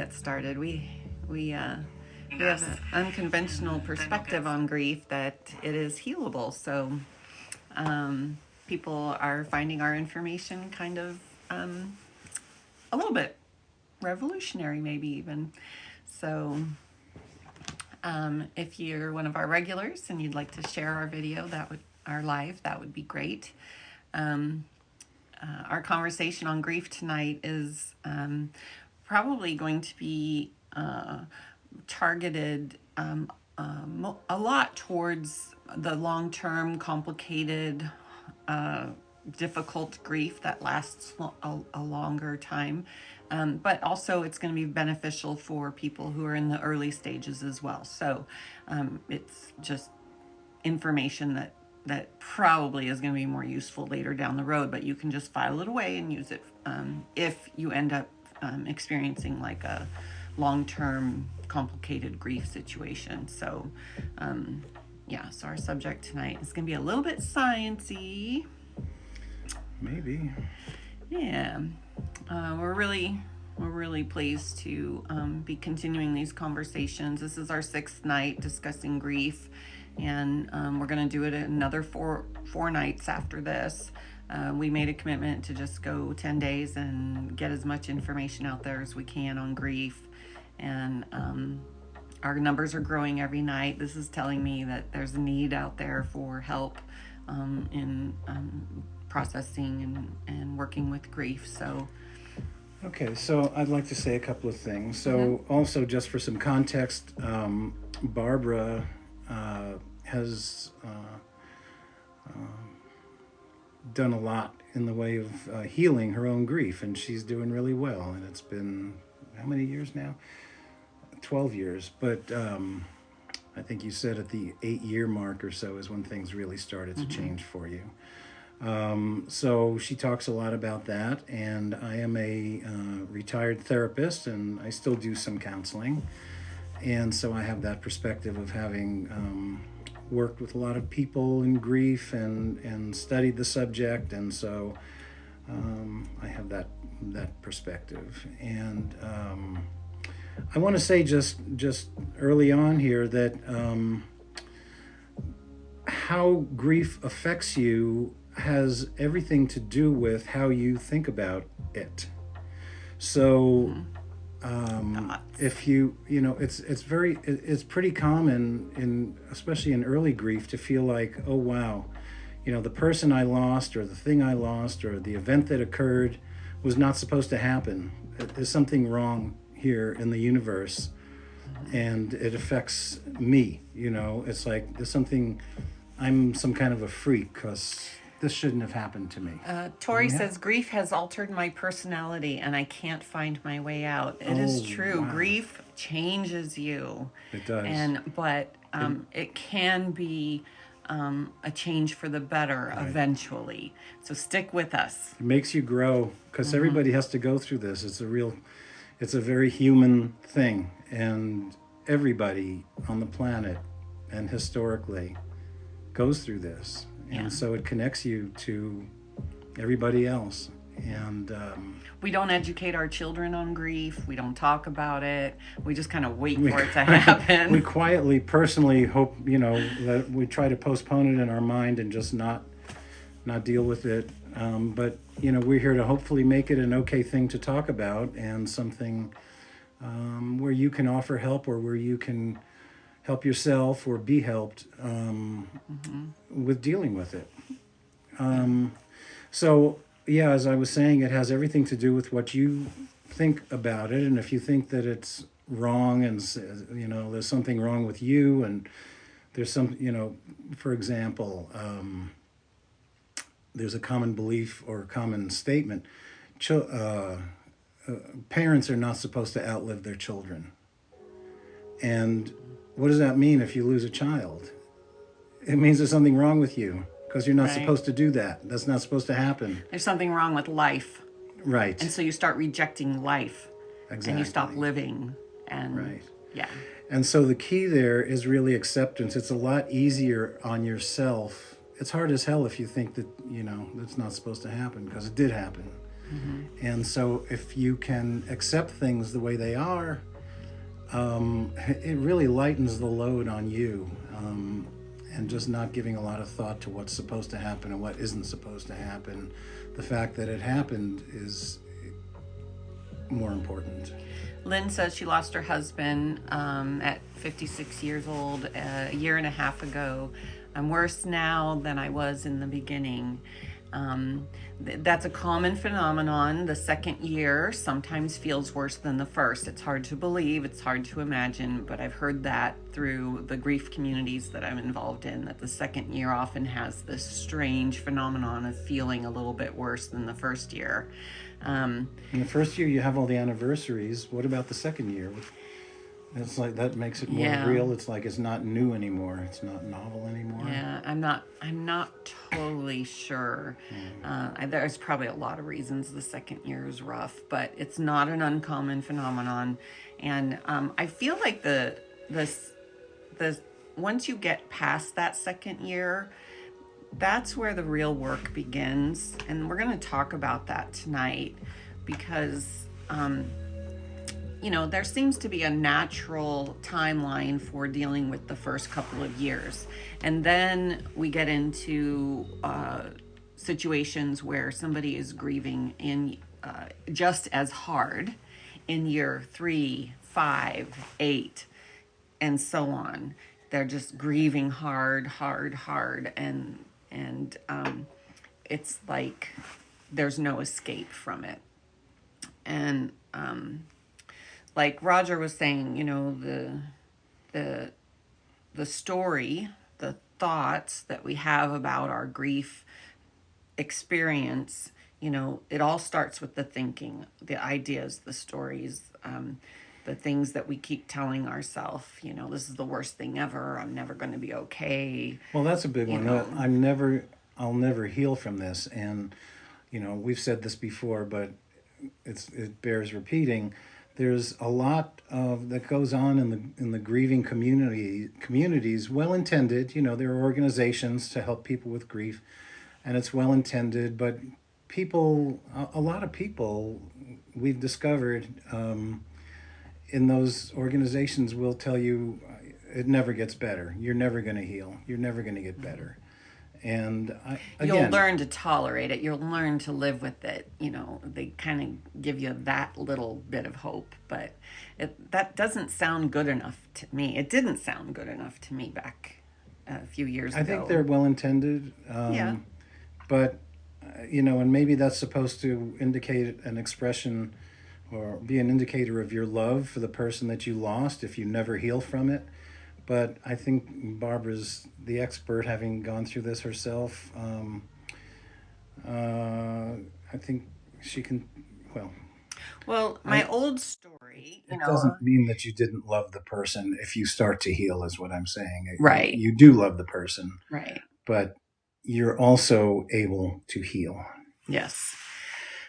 Get started. We have an unconventional perspective on grief that it is healable. So people are finding our information kind of a little bit revolutionary, maybe even. So if you're one of our regulars and you'd like to share our video, our live, that would be great. Our conversation on grief tonight is probably going to be targeted a lot towards the long-term, complicated, difficult grief that lasts a longer time. But also it's going to be beneficial for people who are in the early stages as well. So it's just information that probably is going to be more useful later down the road, but you can just file it away and use it if you end up experiencing like a long-term complicated grief situation. So so our subject tonight is going to be a little bit sciencey. Maybe. Yeah. We're really pleased to be continuing these conversations. This is our 6th night discussing grief, and we're going to do it another four nights after this. We made a commitment to just go 10 days and get as much information out there as we can on grief. And our numbers are growing every night. This is telling me that there's a need out there for help in processing and working with grief. So Okay, so I'd like to say a couple of things. So also just for some context, Barbara has done a lot in the way of healing her own grief, and she's doing really well. And it's been, how many years now? 12 years. But I think you said at the 8-year mark or so is when things really started to change for you. So she talks a lot about that, and I am a retired therapist, and I still do some counseling. And so I have that perspective of having worked with a lot of people in grief and studied the subject, and so I have that perspective. And I want to say just early on here that how grief affects you has everything to do with how you think about it. So if it's pretty common especially in early grief to feel like, oh wow, the person I lost or the thing I lost or the event that occurred was not supposed to happen. There's something wrong here in the universe, and it affects me. It's like I'm some kind of a freak because this shouldn't have happened to me. Tori says, grief has altered my personality and I can't find my way out. It is true. Wow. Grief changes you. It does. But it can be a change for the better eventually. So stick with us. It makes you grow because everybody has to go through this. It's a very human thing. And everybody on the planet and historically goes through this. And so it connects you to everybody else. And we don't educate our children on grief. We don't talk about it. We just kind of wait for it to happen. We quietly, personally hope, that we try to postpone it in our mind and just not deal with it. But, we're here to hopefully make it an okay thing to talk about and something where you can offer help or where you can help yourself or be helped with dealing with it. As I was saying, it has everything to do with what you think about it. And if you think that it's wrong and, there's something wrong with you and there's some, for example, there's a common belief or a common statement. Parents are not supposed to outlive their children. And what does that mean if you lose a child? It means there's something wrong with you because you're not supposed to do that. That's not supposed to happen. There's something wrong with life. Right. And so you start rejecting life. Exactly. And you stop living. And right. Yeah. And so the key there is really acceptance. It's a lot easier on yourself. It's hard as hell if you think that, that's not supposed to happen because it did happen. And so if you can accept things the way they are, it really lightens the load on you. And just not giving a lot of thought to what's supposed to happen and what isn't supposed to happen. The fact that it happened is more important. Lynn says she lost her husband at 56 years old a year and a half ago. I'm worse now than I was in the beginning. That's a common phenomenon. The second year sometimes feels worse than the first. It's hard to believe, it's hard to imagine, but I've heard that through the grief communities that I'm involved in, that the second year often has this strange phenomenon of feeling a little bit worse than the first year. In the first year, you have all the anniversaries. What about the second year? It's like that makes it more real. It's like it's not new anymore. It's not novel anymore. Yeah, I'm not totally sure. There's probably a lot of reasons the second year is rough, but it's not an uncommon phenomenon. And I feel like the once you get past that second year, that's where the real work begins. And we're going to talk about that tonight because there seems to be a natural timeline for dealing with the first couple of years. And then we get into situations where somebody is grieving in just as hard in year 3, 5, 8, and so on. They're just grieving hard, and it's like there's no escape from it. And like Roger was saying, the story, the thoughts that we have about our grief experience, it all starts with the thinking, the ideas, the stories, the things that we keep telling ourselves. This is the worst thing ever. I'm never going to be okay. Well, that's a big one. I'll never heal from this. And, we've said this before, but it bears repeating. There's a lot that goes on in the grieving communities, well intended. There are organizations to help people with grief, and it's well intended. But a lot of people, we've discovered in those organizations will tell you it never gets better. You're never going to heal. You're never going to get better. And you'll learn to tolerate it. You'll learn to live with it. They kind of give you that little bit of hope, but that doesn't sound good enough to me. It didn't sound good enough to me back a few years ago. I think they're well intended. Yeah. But, and maybe that's supposed to indicate an expression or be an indicator of your love for the person that you lost if you never heal from it. But I think Barbara's the expert, having gone through this herself. I think she can, Well, my old story, It doesn't mean that you didn't love the person if you start to heal, is what I'm saying. Right. You do love the person. Right. But you're also able to heal. Yes.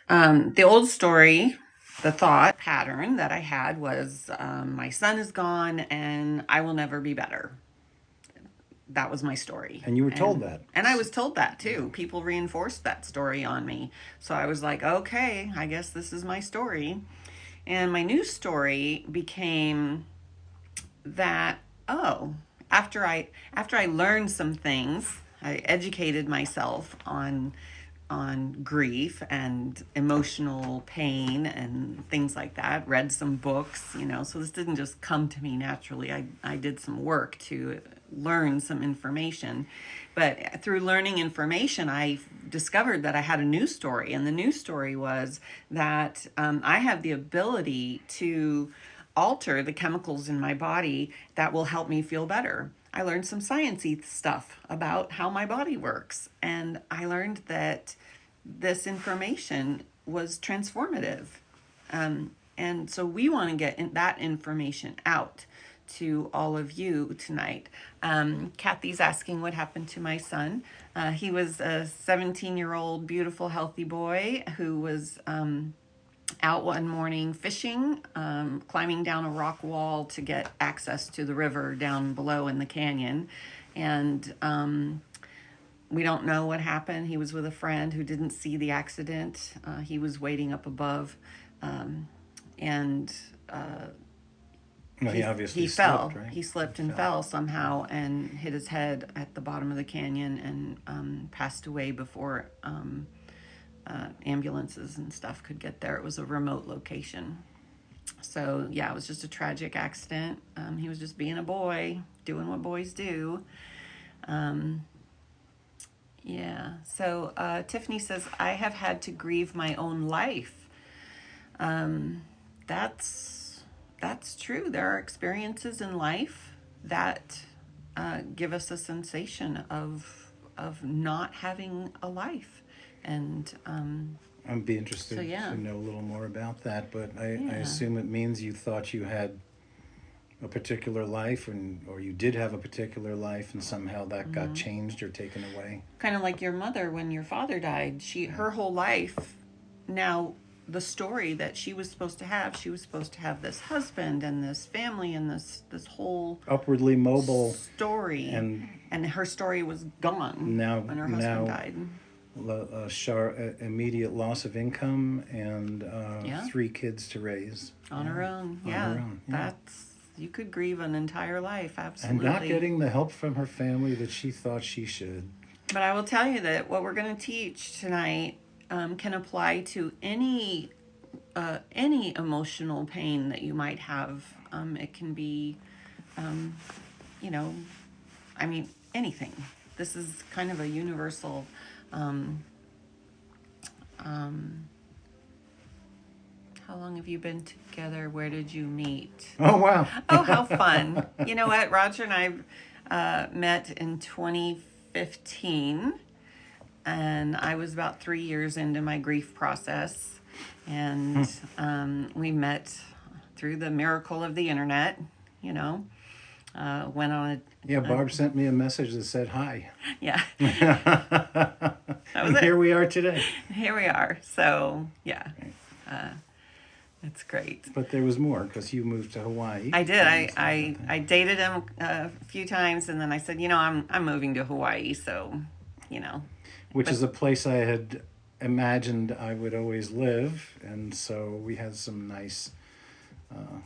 The old story, the thought pattern that I had was my son is gone and I will never be better. That was my story. And you were told that. And I was told that too. People reinforced that story on me. So I was like, okay, I guess this is my story. And my new story became that, after I learned some things, I educated myself on grief and emotional pain and things like that, read some books, so this didn't just come to me naturally. I did some work to learn some information, but through learning information, I discovered that I had a new story, and the new story was that I have the ability to alter the chemicals in my body that will help me feel better. I learned some sciencey stuff about how my body works, and I learned that this information was transformative. And so we want to get that information out to all of you tonight. Kathy's asking what happened to my son. He was a 17-year-old, beautiful, healthy boy who was out one morning fishing, climbing down a rock wall to get access to the river down below in the canyon. And We don't know what happened. He was with a friend who didn't see the accident. He was waiting up above, and Well, he obviously he slipped, fell. right? He slipped He and fell. fell somehow and hit his head at the bottom of the canyon and passed away before ambulances and stuff could get there. It was a remote location. So, yeah, it was just a tragic accident. He was just being a boy, doing what boys do. Yeah. So, Tiffany says, I have had to grieve my own life. That's that's true. There are experiences in life that give us a sensation of not having a life, and I'd be so interested yeah, to know a little more about that, but I yeah. assume it means you thought you had a particular life, or you did have a particular life, and somehow that got changed or taken away. Kind of like your mother when your father died. Her whole life, now the story that she was supposed to have, she was supposed to have this husband and this family and this whole Upwardly mobile, story, and and her story was gone now when her husband now died. immediate loss of income and Yeah, 3 kids to raise. on Yeah, her own. on Yeah, her own. Yeah. that's you could grieve an entire life, And not absolutely. getting the help from her family that she thought she should. But I will tell you that what we're going to teach tonight can apply to any emotional pain that you might have. It can be, you know, I mean, anything. This is kind of a universal. Um, um, how long have you been together? Where did you meet? Oh, wow. Oh, how fun. You know what? Roger and I met in 2015, and I was about 3 years into my grief process. And we met through the miracle of the internet, you know. Went on Yeah, Barb sent me a message that said hi. yeah, that was And it. here we are today. Here we are. So, yeah, it's great. But there was more because you moved to Hawaii. I did. And I dated him a few times, and then I said, I'm moving to Hawaii, so, which but- is a place I had imagined I would always live. And so we had some nice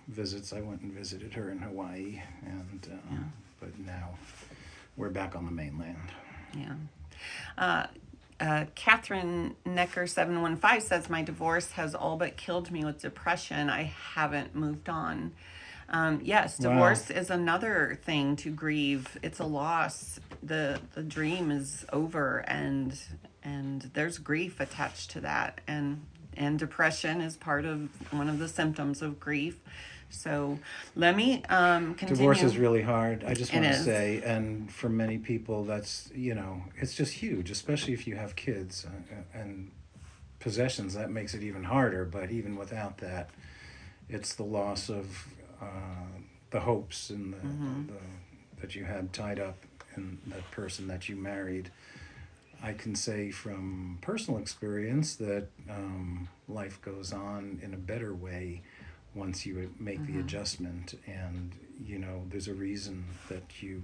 visits. I went and visited her in Hawaii. And but now we're back on the mainland. yeah. Catherine Necker 715 says, my divorce has all but killed me with depression. I haven't moved on. Yes, divorce is another thing to grieve. It's a loss. The dream is over, and there's grief attached to that, and depression is one of the symptoms of grief. So let me continue. Divorce is really hard. I just want It to is. say, and for many people, that's, it's just huge, especially if you have kids and possessions. That makes it even harder. But even without that, it's the loss of the hopes and that you had tied up in that person that you married. I can say from personal experience that life goes on in a better way once you make the adjustment, and there's a reason that you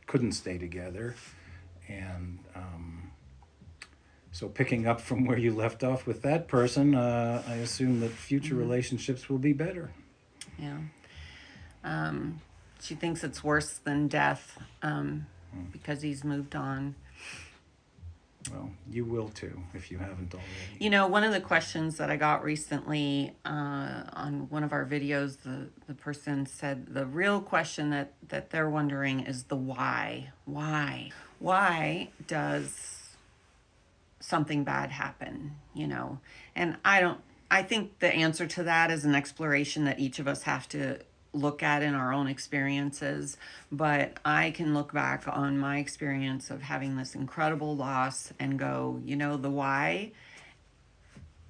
couldn't stay together, and so picking up from where you left off with that person, I assume that future relationships will be better. Yeah. She thinks it's worse than death because he's moved on. Well, you will too if you haven't already. One of the questions that I got recently on one of our videos, the person said the real question that they're wondering is the why. Why? Why does something bad happen? And I think the answer to that is an exploration that each of us have to look at in our own experiences, but I can look back on my experience of having this incredible loss and go, the why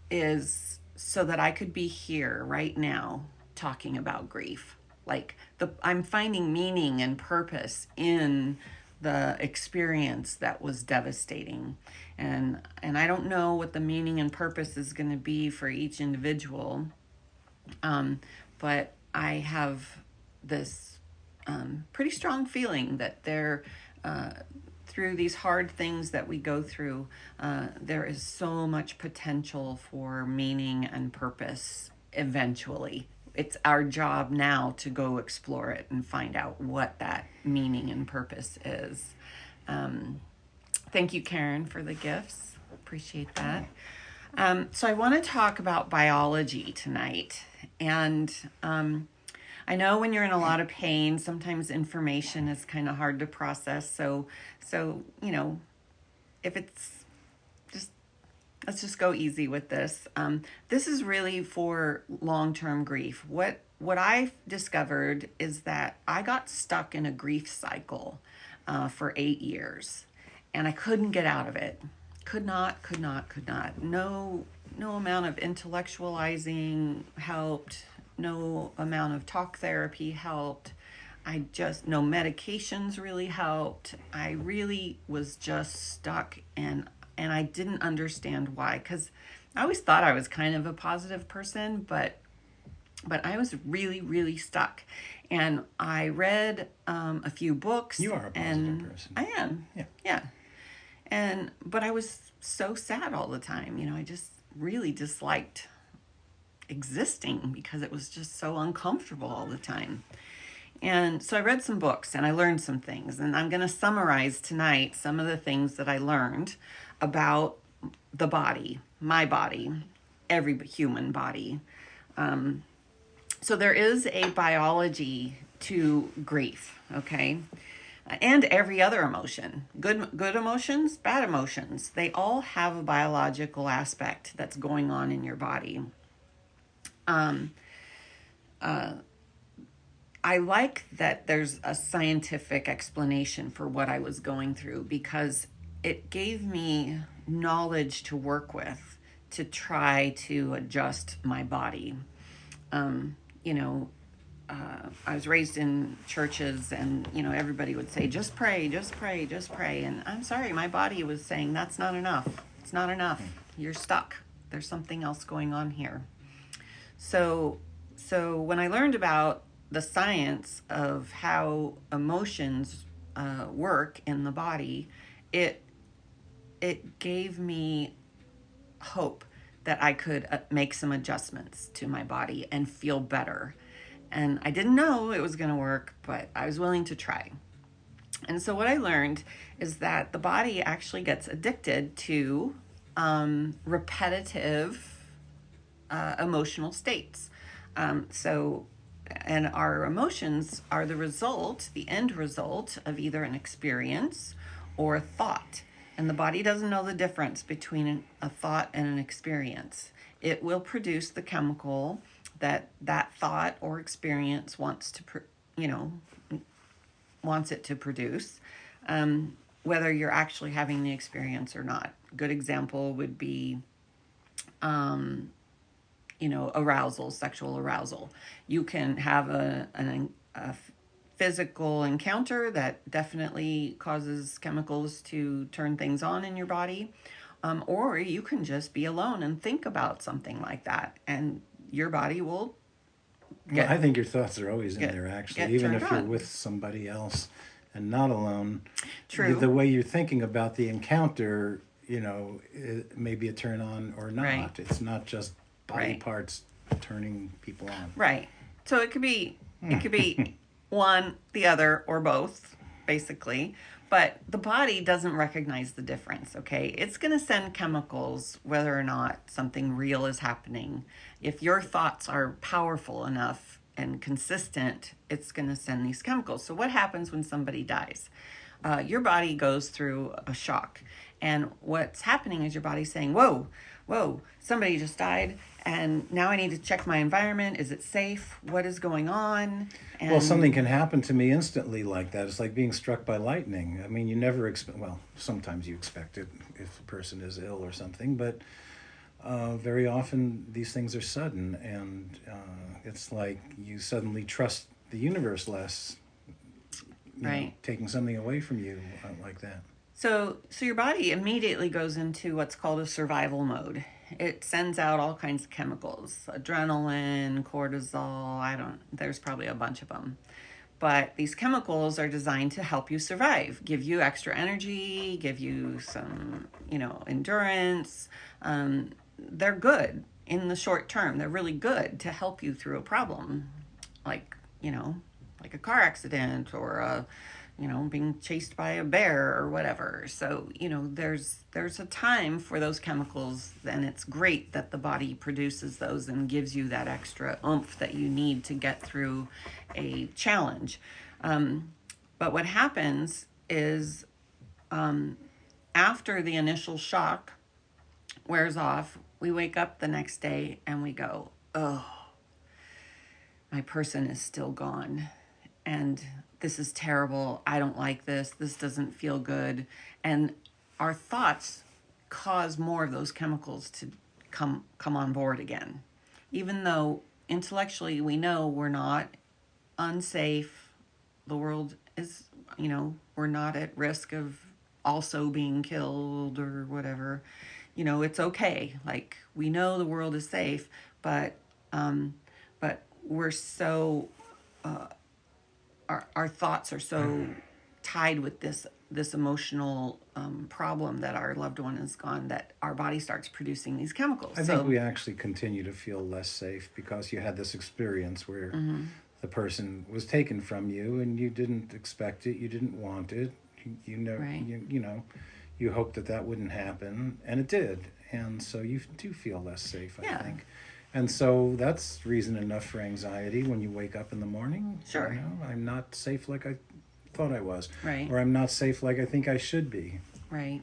is so that I could be here right now talking about grief. Like I'm finding meaning and purpose in the experience that was devastating. And I don't know what the meaning and purpose is going to be for each individual. But I have this pretty strong feeling that through these hard things that we go through, there is so much potential for meaning and purpose eventually. It's our job now to go explore it and find out what that meaning and purpose is. Thank you, Karen, for the gifts. Appreciate that. So I want to talk about biology tonight. And I know when you're in a lot of pain, sometimes information is kind of hard to process. So if it's just, let's just go easy with this. This is really for long-term grief. What I've discovered is that I got stuck in a grief cycle for 8 years, and I couldn't get out of it. Could not. No amount of intellectualizing helped. No amount of talk therapy helped. No medications really helped. I really was just stuck, and I didn't understand why, because I always thought I was kind of a positive person, but I was really, really stuck. And I read a few books. You are a positive person. I am. Yeah. But I was so sad all the time. I just really disliked existing because it was just so uncomfortable all the time. And so I read some books and I learned some things. And I'm going to summarize tonight some of the things that I learned about the body, my body, every human body. So there is a biology to grief, okay? And every other emotion, good emotions, bad emotions, they all have a biological aspect that's going on in your body. I like that there's a scientific explanation for what I was going through, because it gave me knowledge to work with to try to adjust my body. I was raised in churches, and everybody would say, just pray, just pray, just pray. And I'm sorry, my body was saying, that's not enough. It's not enough. You're stuck. There's something else going on here. So when I learned about the science of how emotions work in the body, it gave me hope that I could make some adjustments to my body and feel better. And I didn't know it was going to work, but I was willing to try. And so what I learned is that the body actually gets addicted to repetitive emotional states. And our emotions are the end result of either an experience or a thought. And the body doesn't know the difference between a thought and an experience. It will produce the chemical that thought or experience wants it to produce, whether you're actually having the experience or not. A good example would be arousal, sexual arousal. You can have a physical encounter that definitely causes chemicals to turn things on in your body, or you can just be alone and think about something like that, and your body will I think your thoughts are always in there, actually, even if you're with somebody else and not alone. True. The way you're thinking about the encounter, it may be a turn on or not. Right. It's not just body parts turning people on. Right. So it could be one, the other, or both, basically. But the body doesn't recognize the difference, okay? It's going to send chemicals whether or not something real is happening. If your thoughts are powerful enough and consistent, it's going to send these chemicals. So what happens when somebody dies? Your body goes through a shock. And what's happening is your body's saying, whoa, somebody just died, and now I need to check my environment. Is it safe? What is going on? And well, something can happen to me instantly like that. It's like being struck by lightning. I mean, you never expect, well, sometimes you expect it if a person is ill or something, but very often these things are sudden, and it's like you suddenly trust the universe less, taking something away from you like that. So your body immediately goes into what's called a survival mode. It sends out all kinds of chemicals, adrenaline, cortisol, there's probably a bunch of them. But these chemicals are designed to help you survive, give you extra energy, give you some, endurance. They're good in the short term. They're really good to help you through a problem, like, like a car accident or being chased by a bear or whatever. So, there's a time for those chemicals, and it's great that the body produces those and gives you that extra oomph that you need to get through a challenge. But what happens is, after the initial shock wears off, we wake up the next day and we go, oh, my person is still gone. And this is terrible. I don't like this. This doesn't feel good. And our thoughts cause more of those chemicals to come on board again. Even though intellectually we know we're not unsafe, the world is, we're not at risk of also being killed or whatever. It's okay. Like, we know the world is safe, but we're so our thoughts are so tied with this emotional problem that our loved one is gone, that our body starts producing these chemicals. I think we actually continue to feel less safe because you had this experience where the person was taken from you and you didn't expect it, you didn't want it, Right. you hoped that wouldn't happen, and it did, and so you do feel less safe, I think. And so that's reason enough for anxiety when you wake up in the morning. Sure. I'm not safe like I thought I was. Right. Or I'm not safe like I think I should be. Right.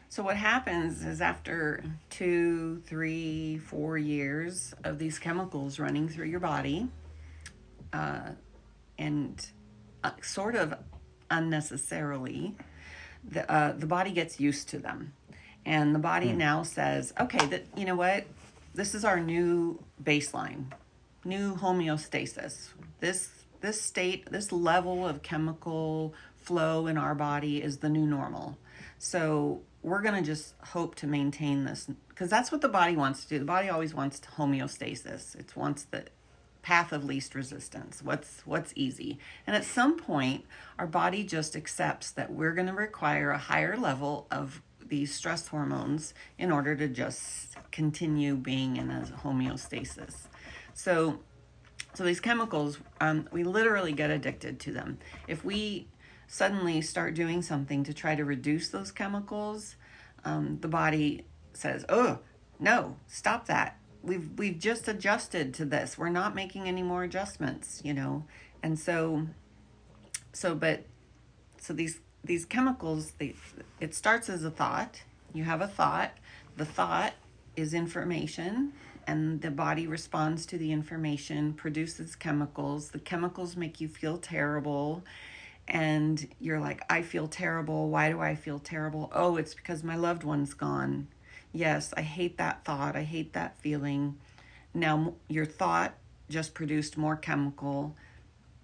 So what happens is, after 2, 3, 4 years of these chemicals running through your body, and sort of unnecessarily, the body gets used to them. And the body now says, okay, you know what? This is our new baseline, new homeostasis. This state, this level of chemical flow in our body is the new normal. So we're going to just hope to maintain this, because that's what the body wants to do. The body always wants homeostasis. It wants the path of least resistance. What's easy. And at some point, our body just accepts that we're going to require a higher level of these stress hormones in order to just continue being in a homeostasis. So these chemicals, we literally get addicted to them. If we suddenly start doing something to try to reduce those chemicals, the body says, "Oh, no, stop that. We've just adjusted to this. We're not making any more adjustments, And these chemicals, it starts as a thought. You have a thought. The thought is information, and the body responds to the information, produces chemicals. The chemicals make you feel terrible, and you're like, I feel terrible. Why do I feel terrible? Oh, it's because my loved one's gone. Yes, I hate that thought. I hate that feeling. Now, your thought just produced more chemical.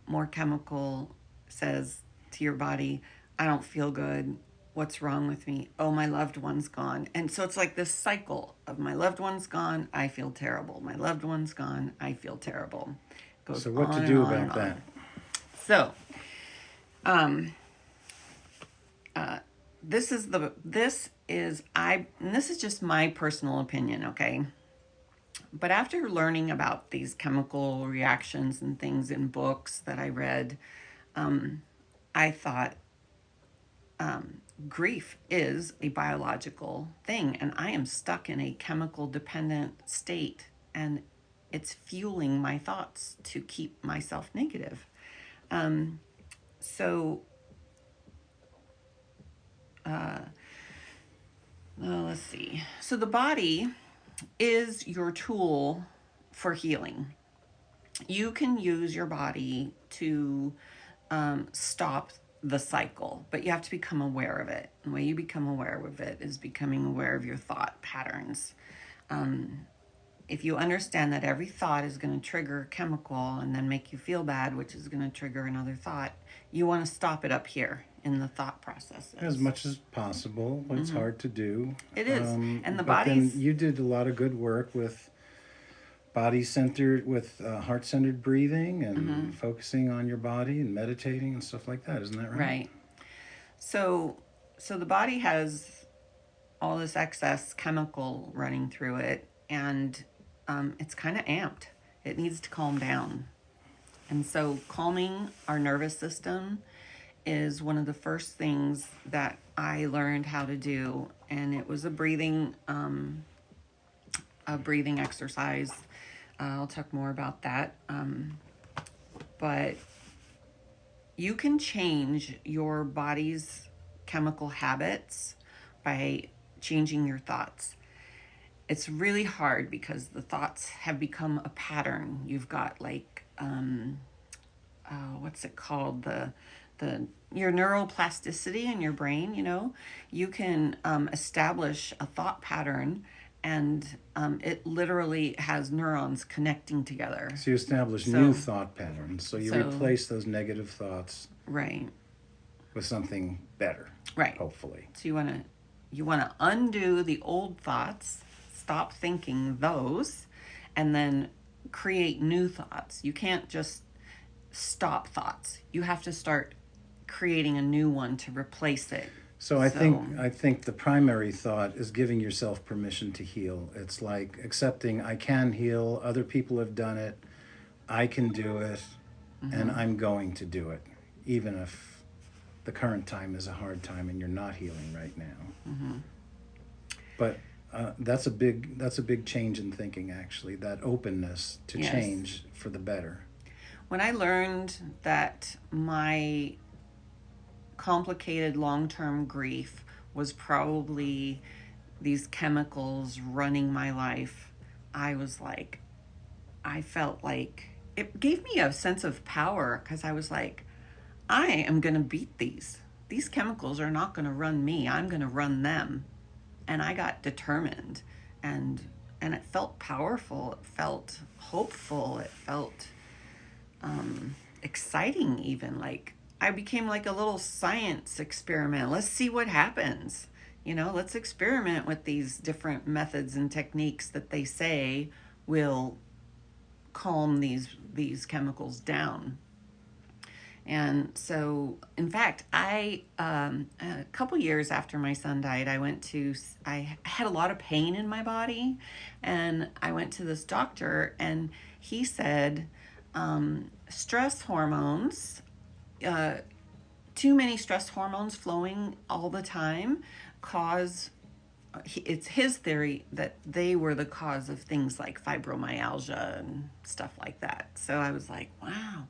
More chemical says to your body, I don't feel good. What's wrong with me? Oh, my loved one's gone. And so it's like this cycle of, my loved one's gone, I feel terrible. My loved one's gone, I feel terrible. Goes so what to do about that? So, this is just my personal opinion, okay? But after learning about these chemical reactions and things in books that I read, I thought, grief is a biological thing, and I am stuck in a chemical dependent state, and it's fueling my thoughts to keep myself negative. Let's see. So the body is your tool for healing. You can use your body to stop the cycle, but you have to become aware of it. The way you become aware of it is becoming aware of your thought patterns. If you understand that every thought is going to trigger a chemical and then make you feel bad, which is going to trigger another thought, you want to stop it up here in the thought process. As much as possible. It's hard to do. It is. And the body. body's... You did a lot of good work with body centered with heart centered breathing and focusing on your body and meditating and stuff like that. Isn't that right? Right. So so the body has all this excess chemical running through it, and it's kind of amped. It needs to calm down. And so calming our nervous system is one of the first things that I learned how to do, and it was a breathing exercise. I'll talk more about that. But you can change your body's chemical habits by changing your thoughts. It's really hard because the thoughts have become a pattern. You've got like what's it called, the your neuroplasticity in your brain. You can establish a thought pattern, and it literally has neurons connecting together. So you establish new thought patterns. So you replace those negative thoughts Right. with something better. Right. Hopefully. So you want to undo the old thoughts, stop thinking those, and then create new thoughts. You can't just stop thoughts. You have to start creating a new one to replace it. So I think the primary thought is giving yourself permission to heal. It's like accepting I can heal, other people have done it, I can do it, and I'm going to do it, even if the current time is a hard time and you're not healing right now. But that's a big change in thinking, actually, that openness to Yes. change for the better. When I learned that my complicated long-term grief was probably these chemicals running my life, I felt like it gave me a sense of power, because I was like, I am going to beat these. These chemicals are not going to run me. I'm going to run them. And I got determined, and it felt powerful. It felt hopeful. It felt exciting, even. Like I became like a little science experiment. Let's see what happens. Let's experiment with these different methods and techniques that they say will calm these chemicals down. And so, in fact, a couple years after my son died, I had a lot of pain in my body, and I went to this doctor, and he said, stress hormones, too many stress hormones flowing all the time it's his theory that they were the cause of things like fibromyalgia and stuff like that. So I was like, wow.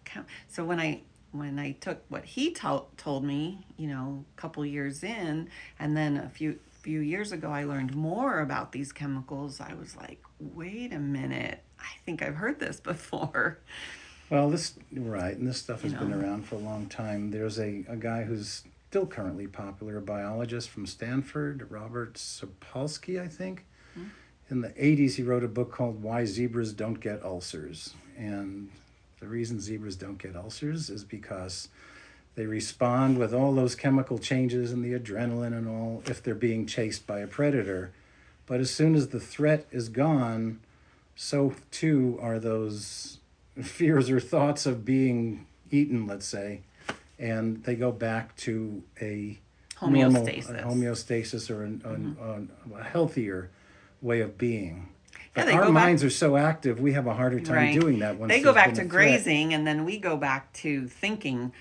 So when I took what he told me, a couple years in, and then a few years ago, I learned more about these chemicals. I was like, wait a minute, I think I've heard this before. Well, and this stuff has been around for a long time. There's a guy who's still currently popular, a biologist from Stanford, Robert Sapolsky, I think. Mm-hmm. In the 80s, he wrote a book called Why Zebras Don't Get Ulcers. And the reason zebras don't get ulcers is because they respond with all those chemical changes and the adrenaline and all if they're being chased by a predator. But as soon as the threat is gone, so too are those fears or thoughts of being eaten, let's say, and they go back to a homeostasis or a healthier way of being. But our minds are so active, we have a harder time doing that. Once they go back to grazing, and then we go back to thinking,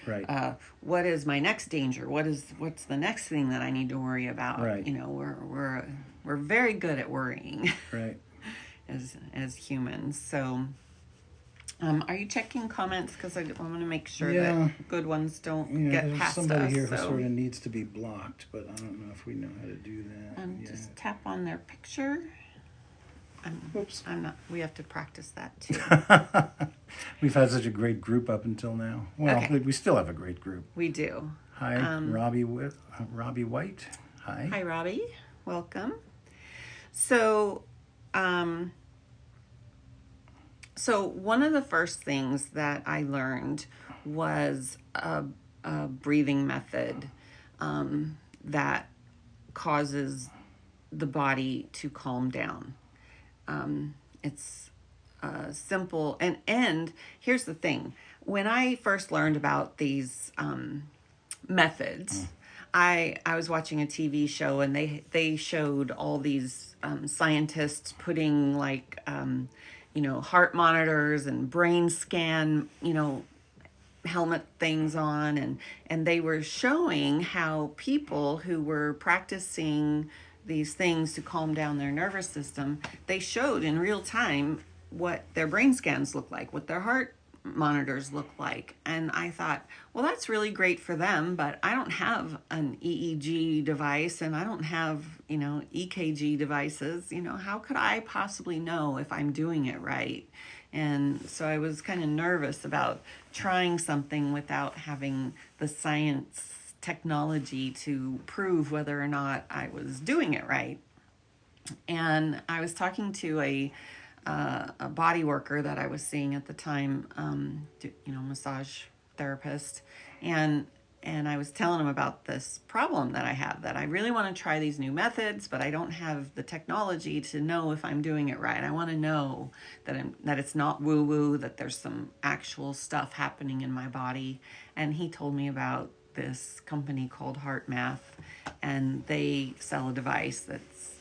what is my next danger? What's the next thing that I need to worry about? Right. We're very good at worrying, right, as humans. So, are you checking comments? Because I want to make sure that good ones don't get past us. There's somebody here who sort of needs to be blocked, but I don't know if we know how to do that. Just tap on their picture. Oops. I'm not. We have to practice that too. We've had such a great group up until now. Well, we still have a great group. We do. Hi, Robbie White. Hi. Hi, Robbie. Welcome. So, so one of the first things that I learned was a breathing method that causes the body to calm down. It's simple. And here's the thing: when I first learned about these methods, I was watching a TV show, and they showed all these scientists putting like heart monitors and brain scan helmet things on, and they were showing how people who were practicing these things to calm down their nervous system, they showed in real time what their brain scans look like, what their heart monitors look like. And I thought, well, that's really great for them, but I don't have an EEG device, and I don't have EKG devices. How could I possibly know if I'm doing it right? And so I was kind of nervous about trying something without having the science technology to prove whether or not I was doing it right. And I was talking to a body worker that I was seeing at the time, massage therapist, and I was telling him about this problem that I have, that I really want to try these new methods, but I don't have the technology to know if I'm doing it right. I want to know that it's not woo-woo, that there's some actual stuff happening in my body. And he told me about this company called HeartMath, and they sell a device that's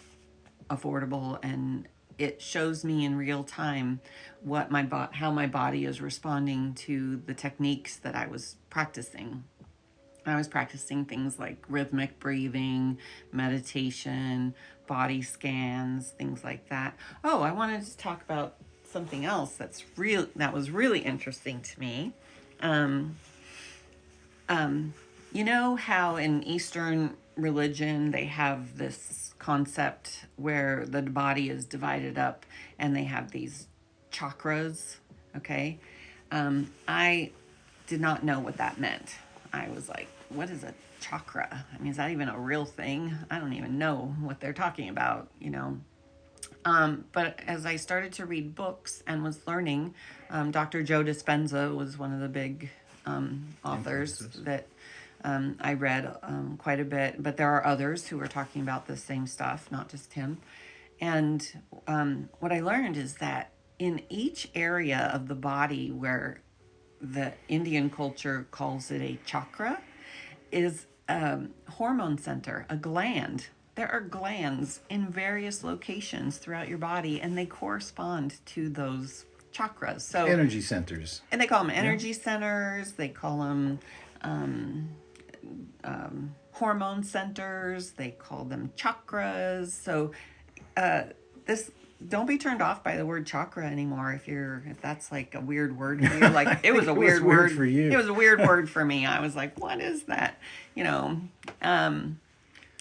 affordable, and it shows me in real time how my body is responding to the techniques that I was practicing. I was practicing things like rhythmic breathing, meditation, body scans, things like that. Oh, I wanted to talk about something else that was really interesting to me. You know how in Eastern religion they have this concept where the body is divided up and they have these chakras, okay? I did not know what that meant. I was like, what is a chakra? I mean, is that even a real thing? I don't even know what they're talking about. But as I started to read books and was learning, Dr. Joe Dispenza was one of the big authors that I read quite a bit. But there are others who are talking about the same stuff, not just him. And what I learned is that in each area of the body where the Indian culture calls it a chakra is a hormone center, a gland. There are glands in various locations throughout your body, and they correspond to those chakras. So Energy centers. and they call them energy centers. They call them hormone centers. They call them chakras. So this don't be turned off by the word chakra anymore if that's like a weird word for you. Like it was a weird word for you. It was a weird word for me. I was like, what is that?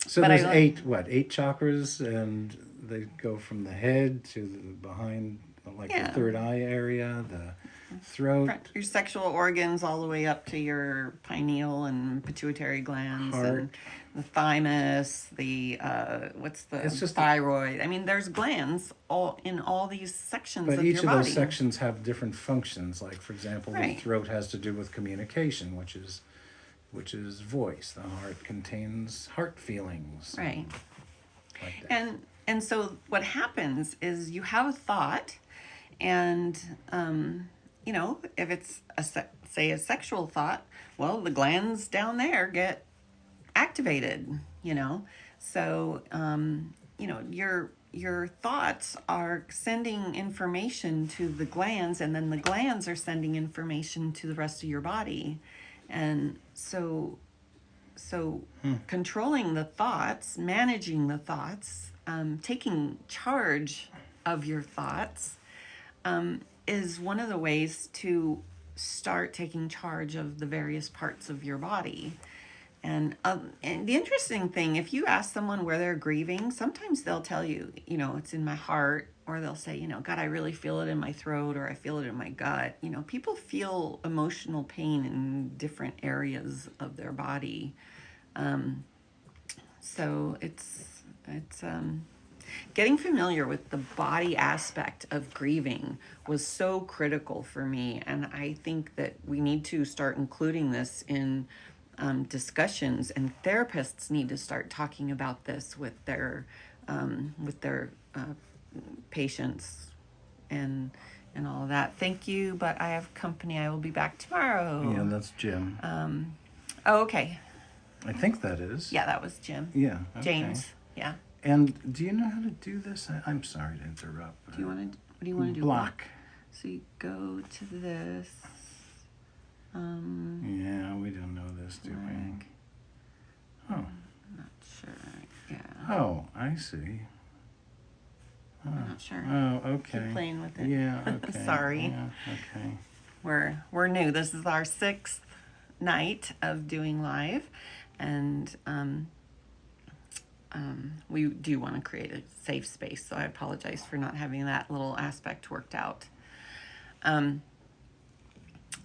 So but there's I eight chakras, and they go from the head to behind, like the third eye area, the throat, your sexual organs, all the way up to your pineal and pituitary glands, heart, and the thymus, the It's just thyroid. I mean, there's glands all in all these sections but of each your of body. those sections have different functions. Like, for example, Right. the throat has to do with communication, which is voice. The heart contains heart feelings, Right. like that. And so what happens is you have a thought, and if it's say a sexual thought, well, the glands down there get activated. So your thoughts are sending information to the glands, and then the glands are sending information to the rest of your body. And so controlling the thoughts, managing the thoughts, taking charge of your thoughts is one of the ways to start taking charge of the various parts of your body. And the interesting thing, if you ask someone where they're grieving, sometimes they'll tell you, it's in my heart, or they'll say, God, I really feel it in my throat, or I feel it in my gut. People feel emotional pain in different areas of their body. So it's getting familiar with the body aspect of grieving was so critical for me, and I think that we need to start including this in discussions, and therapists need to start talking about this with their patients, and and all of that. Thank you, but I have company. I will be back tomorrow. Yeah, that's Jim. Oh, okay. I think that is. Yeah, that was Jim. Yeah. Okay. James. Yeah. And do you know how to do this? I'm sorry to interrupt. Do you want to? What do you want to do? Block. So you go to this. Yeah, we don't know this, do we? Oh. Not sure. Yeah. Oh, I see. I'm not sure. Oh, okay. Keep playing with it. Yeah, okay. Sorry. Yeah, okay. We're new. This is our 6th night of doing live, and we do want to create a safe space. So I apologize for not having that little aspect worked out.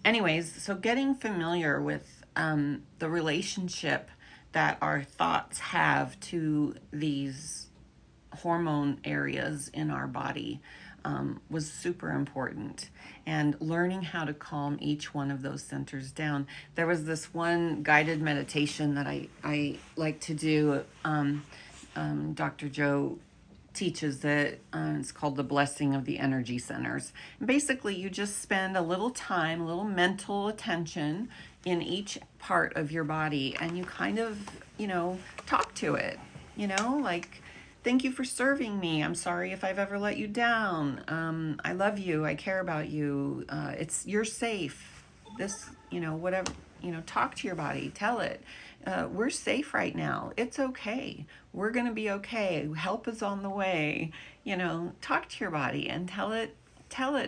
Anyways, so getting familiar with the relationship that our thoughts have to these hormone areas in our body was super important, and learning how to calm each one of those centers down. There was this one guided meditation that I like to do. Dr. Joe teaches that it's called the blessing of the energy centers. And basically, you just spend a little time, a little mental attention in each part of your body, and you kind of, talk to it, like, thank you for serving me. I'm sorry if I've ever let you down. I love you. I care about you. You're safe. This, whatever, talk to your body. Tell it, we're safe right now. It's okay. We're going to be okay. Help is on the way. Talk to your body and tell it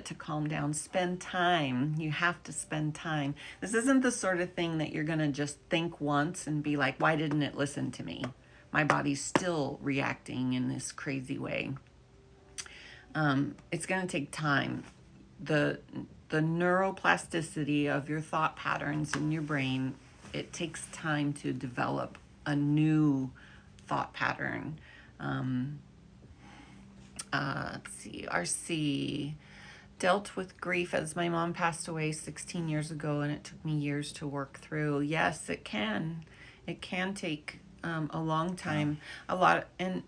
to calm down. Spend time. You have to spend time. This isn't the sort of thing that you're going to just think once and be like, why didn't it listen to me? My body's still reacting in this crazy way. It's going to take time. The neuroplasticity of your thought patterns in your brain, it takes time to develop a new thought pattern. Let's see. RC dealt with grief as my mom passed away 16 years ago, and it took me years to work through. Yes, it can. It can take a long time, and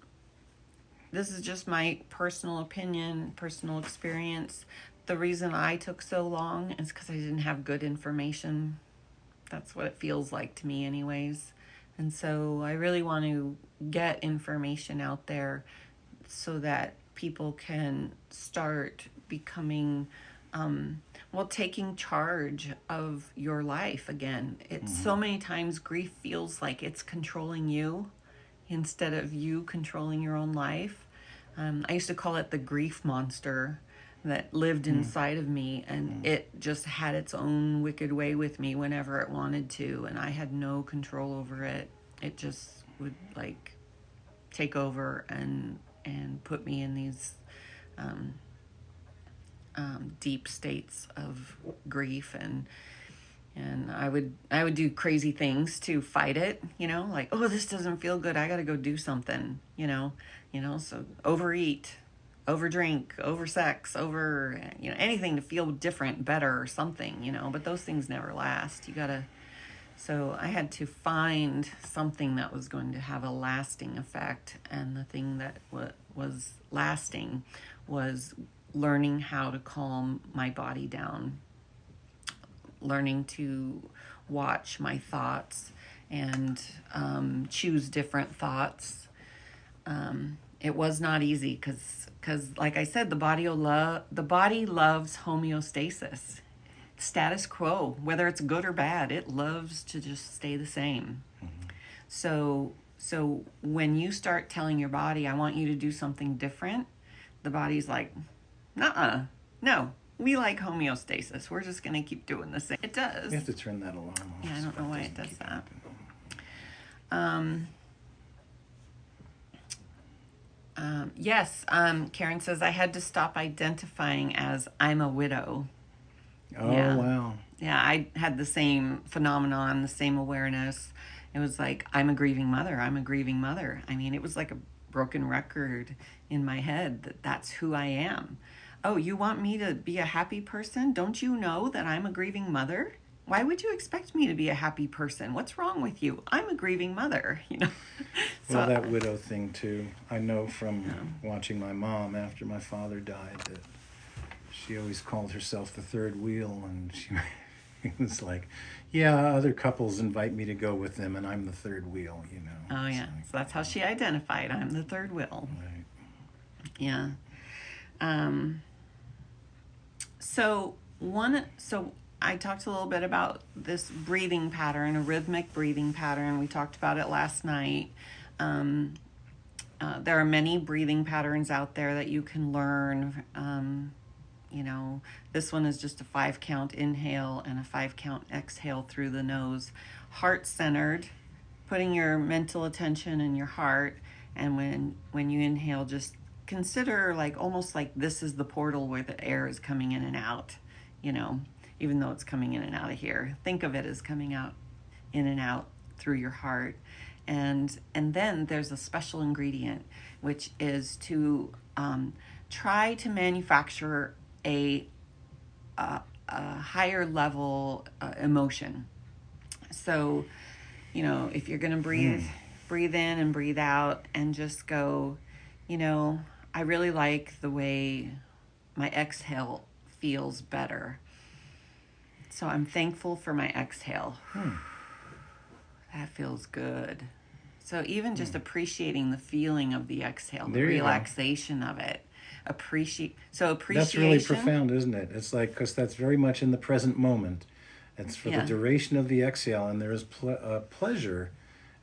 this is just my personal opinion, personal experience. The reason I took so long is because I didn't have good information. That's what it feels like to me anyways. And so I really want to get information out there so that people can start becoming taking charge of your life again. It's so many times grief feels like it's controlling you instead of you controlling your own life. I used to call it the grief monster that lived inside of me, and it just had its own wicked way with me whenever it wanted to, and I had no control over it. It just would take over and put me in these deep states of grief, and I would do crazy things to fight it, like, oh, this doesn't feel good, I gotta go do something, so overeat, overdrink, oversex, anything to feel different, better, or something, but those things never last. So I had to find something that was going to have a lasting effect, and the thing that was lasting was learning how to calm my body down, learning to watch my thoughts and choose different thoughts. It was not easy because like I said, the body loves homeostasis, status quo, whether it's good or bad. It loves to just stay the same. So when you start telling your body, I want you to do something different, the body's like, nuh-uh, no, we like homeostasis. We're just going to keep doing the same. It does. We have to turn that alarm off. Yeah, I don't know why it does that. Yes, Karen says, I had to stop identifying as I'm a widow. Oh, Yeah. wow. Yeah, I had the same phenomenon, the same awareness. It was like, I'm a grieving mother. I'm a grieving mother. I mean, it was like a broken record in my head that that's who I am. Oh, you want me to be a happy person? Don't you know that I'm a grieving mother? Why would you expect me to be a happy person? What's wrong with you? I'm a grieving mother, So, Well, that widow thing too. I know from watching my mom after my father died that She always called herself the third wheel, and she was like, "Yeah, other couples invite me to go with them, and I'm the third wheel." Oh, It's yeah. like, So that's how she identified. I'm the third wheel. right. Yeah. Um, so I talked a little bit about this breathing pattern, a rhythmic breathing pattern. We talked about it last night. Um, there are many breathing patterns out there that you can learn. This one is just a 5 count inhale and a 5 count exhale through the nose, heart centered, putting your mental attention in your heart. And when you inhale, just consider like almost like this is the portal where the air is coming in and out, you know, even though it's coming in and out of here. Think of it as coming out in and out through your heart. And then there's a special ingredient, which is to try to manufacture a higher level emotion. So, if you're going to breathe in and breathe out and just go, I really like the way my exhale feels better. So I'm thankful for my exhale. That feels good. So even just appreciating the feeling of the exhale, the There you go. relaxation of it. Appreciation. That's really profound, isn't it? It's like, because that's very much in the present moment. It's for the Yeah. duration of the exhale, and there is pleasure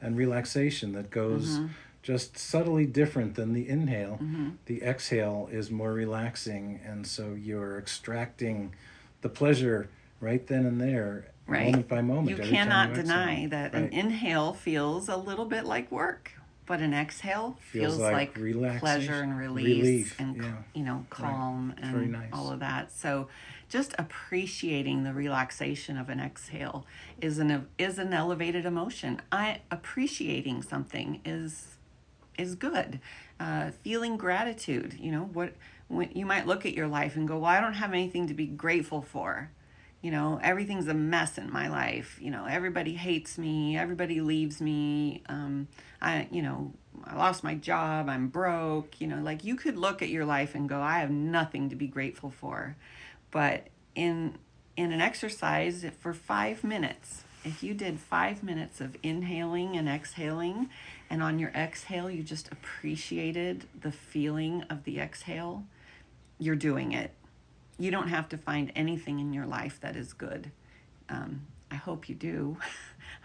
and relaxation that goes just subtly different than the inhale. The exhale is more relaxing, and so you're extracting the pleasure right then and there, Right. moment by moment. You every time cannot you deny exhale. that an Right. inhale feels a little bit like work, but an exhale feels like relaxation, pleasure and relief, and yeah. calm It's very and nice. all of that. So just appreciating the relaxation of an exhale is an elevated emotion. Appreciating something is good. Feeling gratitude, when you might look at your life and go, well, I don't have anything to be grateful for. Everything's a mess in my life. Everybody hates me. Everybody leaves me. I lost my job. I'm broke. Like you could look at your life and go, I have nothing to be grateful for. But in an exercise for 5 minutes, if you did 5 minutes of inhaling and exhaling, and on your exhale, you just appreciated the feeling of the exhale, you're doing it. You don't have to find anything in your life that is good. I hope you do.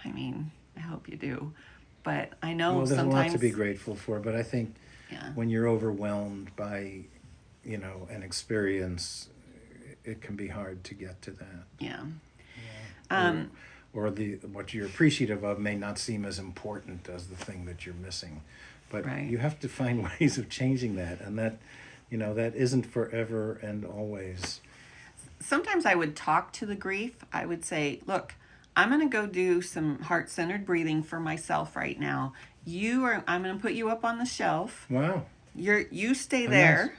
I hope you do. But I know Well, there's a lot sometimes. to be grateful for, but I think Yeah. when you're overwhelmed by, an experience, it can be hard to get to that. Yeah. Or what you're appreciative of may not seem as important as the thing that you're missing. But Right. you have to find ways of changing that, and that isn't forever and always. Sometimes I would talk to the grief. I would say, look, I'm going to go do some heart-centered breathing for myself right now. I'm going to put you up on the shelf. Wow. You stay Oh, there. nice.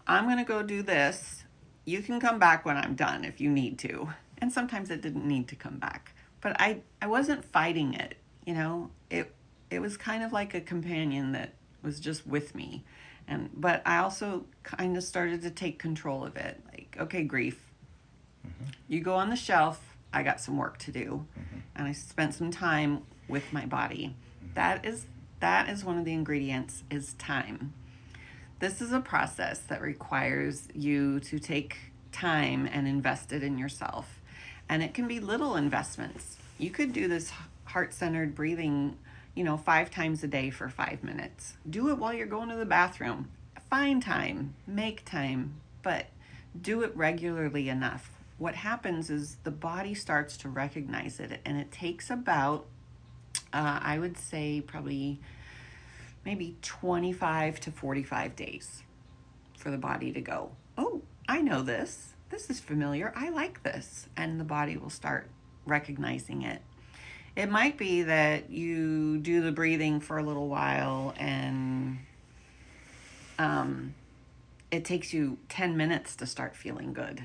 I'm going to go do this. You can come back when I'm done if you need to. And sometimes it didn't need to come back. But I wasn't fighting it, It was kind of like a companion that was just with me. But I also kind of started to take control of it. Like, okay, grief, you go on the shelf. I got some work to do. And I spent some time with my body. That is one of the ingredients is time. This is a process that requires you to take time and invest it in yourself. And it can be little investments. You could do this heart-centered breathing, 5 times a day for 5 minutes. Do it while you're going to the bathroom. Find time, make time, but do it regularly enough. What happens is the body starts to recognize it, and it takes about, I would say, probably maybe 25 to 45 days for the body to go, oh, I know this. This is familiar. I like this. And the body will start recognizing it. It might be that you do the breathing for a little while and it takes you 10 minutes to start feeling good.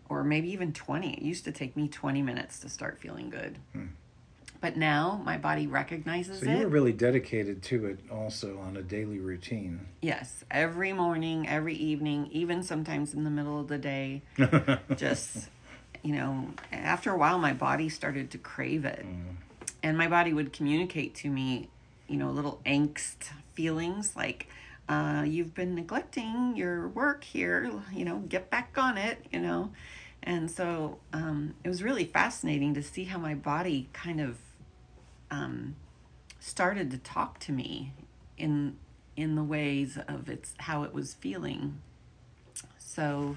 Or maybe even 20. It used to take me 20 minutes to start feeling good. But now my body So recognizes you were it. really dedicated to it also on a daily routine. Yes, every morning, every evening, even sometimes in the middle of the day, just, after a while, my body started to crave it. And my body would communicate to me, little angst feelings like, you've been neglecting your work here, get back on it. And so it was really fascinating to see how my body kind of started to talk to me in in the ways of how it was feeling. So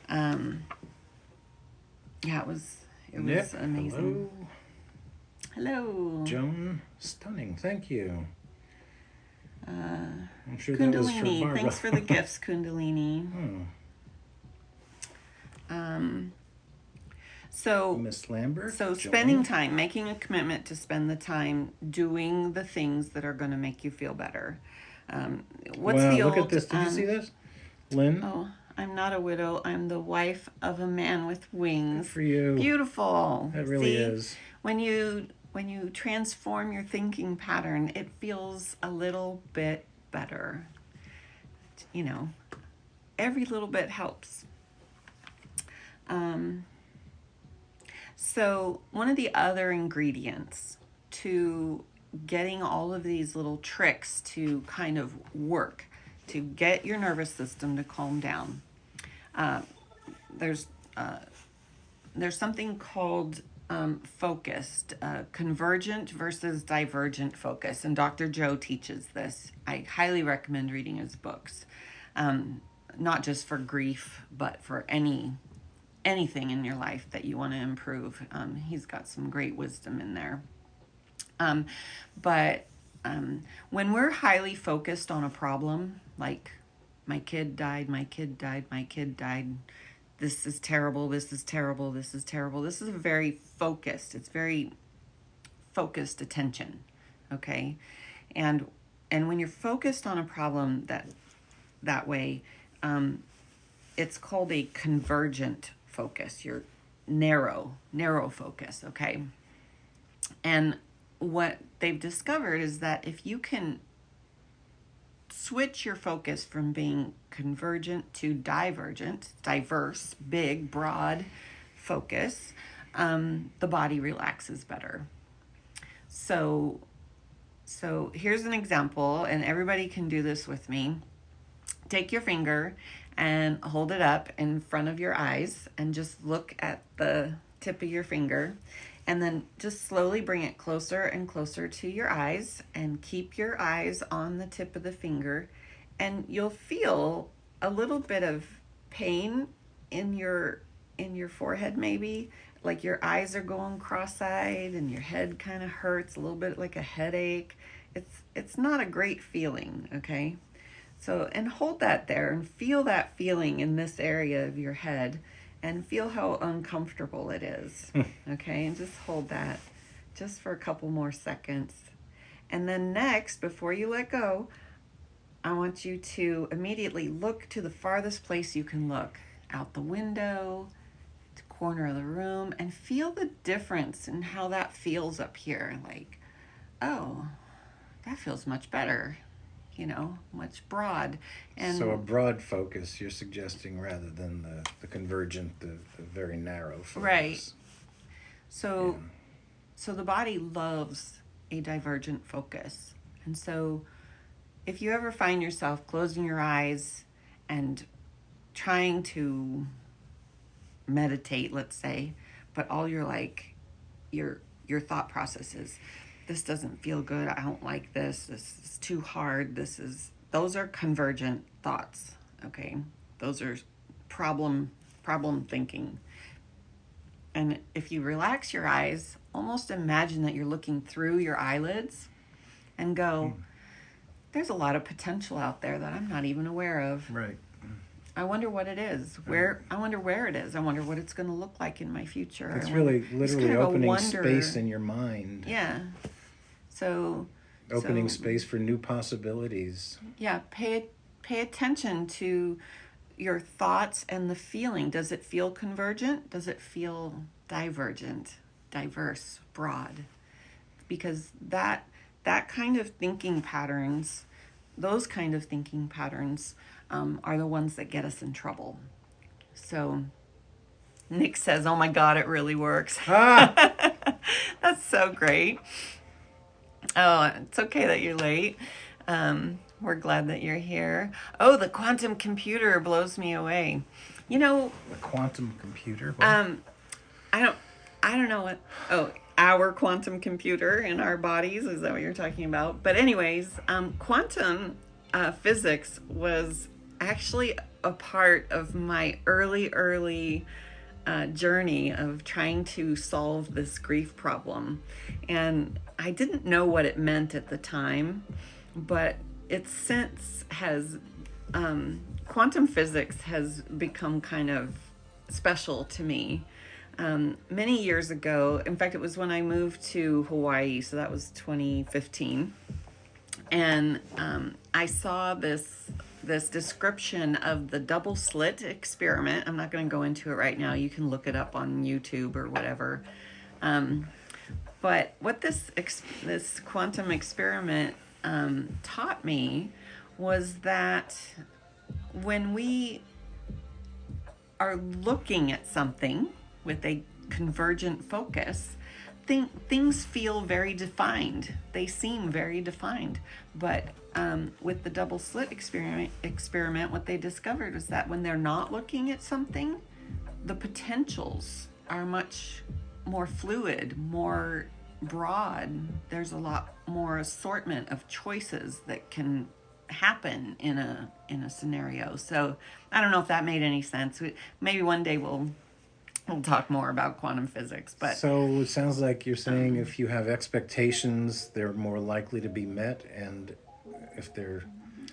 um, yeah, it Nick, was amazing. hello. Hello. Joan, stunning. Thank you. I'm sure that was for Kundalini, Barbara. thanks for the gifts, Kundalini. Oh, Um, so, Miss Lambert, so spending Joan. time, making a commitment to spend the time doing the things that are going to make you feel better. What's Wow, the look at old? this. Did you see this? Lynn, Oh, I'm not a widow. I'm the wife of a man with good wings. for you. Beautiful. That really See, is. when you transform your thinking pattern, it feels a little bit better. You know, every little bit helps. Um, so one of the other ingredients to getting all of these little tricks to kind of work, to get your nervous system to calm down, uh, there's there's something called focused, convergent versus divergent focus, and Dr. Joe teaches this. I highly recommend reading his books, um, not just for grief, but for anything in your life that you want to improve. He's got some great wisdom in there. Um, but when we're highly focused on a problem, like my kid died, my kid died, my kid died, this is terrible, this is terrible, this is terrible. This is it's very focused attention, okay? And when you're focused on a problem that way, it's called a convergent focus. You're narrow focus, okay? And what they've discovered is that if you can switch your focus from being convergent to divergent, diverse, big, broad focus, the body relaxes better. So, here's an example, and everybody can do this with me. Take your finger and hold it up in front of your eyes and just look at the tip of your finger, and then just slowly bring it closer and closer to your eyes and keep your eyes on the tip of the finger, and you'll feel a little bit of pain in your forehead, maybe like your eyes are going cross-eyed and your head kind of hurts a little bit, like a headache. It's not a great feeling, okay? So, and hold that there and feel that feeling in this area of your head and feel how uncomfortable it is. Okay, and just hold that just for a couple more seconds. And then next, before you let go, I want you to immediately look to the farthest place you can look, out the window, the corner of the room, and feel the difference in how that feels up here. Like, oh, that feels much better, much broad. And So a broad focus you're suggesting rather than the convergent, the very narrow focus. right. So so the body loves a divergent focus. And so if you ever find yourself closing your eyes and trying to meditate, let's say, but all your thought processes, this doesn't feel good, I don't like this is too hard, those are convergent thoughts, okay? Those are problem thinking. And if you relax your eyes, almost imagine that you're looking through your eyelids and go, there's a lot of potential out there that I'm not even aware of. Right. I wonder what it is. I wonder where it is. I wonder what it's going to look like in my future. It's really literally kind of opening space in your mind. Yeah. So Opening space for new possibilities. Yeah, pay attention to your thoughts and the feeling. Does it feel convergent? Does it feel divergent, diverse, broad? because that kind of thinking patterns, those kind of thinking patterns, are the ones that get us in trouble. So Nick says, "Oh my God, it really works." Ah, That's so great. Oh, it's okay that you're late. We're glad that you're here. Oh, the quantum computer blows me away. You know, the quantum computer. What? I don't I don't know what. Oh, our quantum computer in our bodies, is that what you're talking about? But anyways, quantum physics was actually a part of my early journey of trying to solve this grief problem. And I didn't know what it meant at the time, but it since has, quantum physics has become kind of special to me. Many years ago, in fact, it was when I moved to Hawaii, so that was 2015. And I saw this description of the double slit experiment. I'm not going to go into it right now. You can look it up on YouTube or whatever. But what this quantum experiment taught me was that when we are looking at something with a convergent focus, things feel very defined. They seem very defined. But with the double slit experiment, what they discovered was that when they're not looking at something, the potentials are much more fluid, more broad. There's a lot more assortment of choices that can happen in a scenario. So I don't know if that made any sense. Maybe one day we'll talk more about quantum physics. But so it sounds like you're saying if you have expectations, they're more likely to be met, and if they're